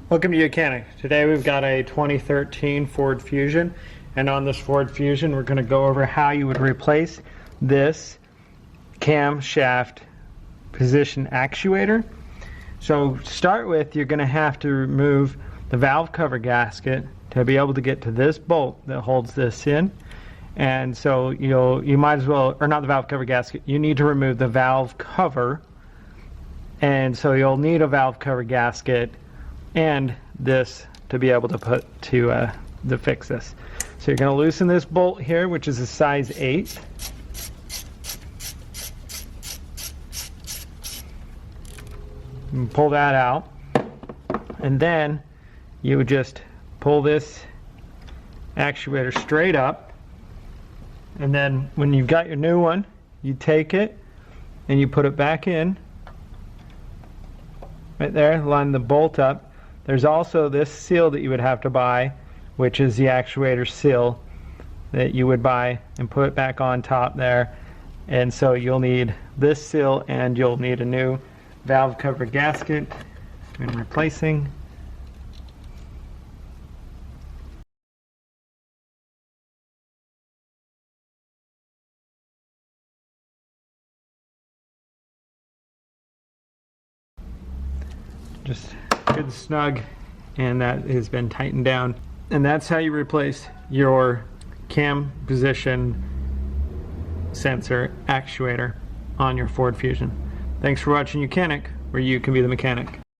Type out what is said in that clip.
Welcome to YOUCANIC. Today we've got a 2013 Ford Fusion, and on this Ford Fusion we're going to go over how you would replace this camshaft position actuator. So to start with, you're going to have to remove the valve cover gasket to be able to get to this bolt that holds this in. And so you might as well, or not the valve cover gasket, you need to remove the valve cover, and so you'll need a valve cover gasket and this to be able to put to fix this. So you're going to loosen this bolt here, which is a size 8. And pull that out, and then you would just pull this actuator straight up, and then when you've got your new one, you take it and you put it back in right there, line the bolt up. There's also this seal that you would have to buy, which is the actuator seal that you would buy and put back on top there. And so you'll need this seal, and you'll need a new valve cover gasket when replacing. Just good snug, and that has been tightened down, and that's how you replace your cam position sensor actuator on your Ford Fusion. Thanks for watching YOUCANIC, where you can be the mechanic.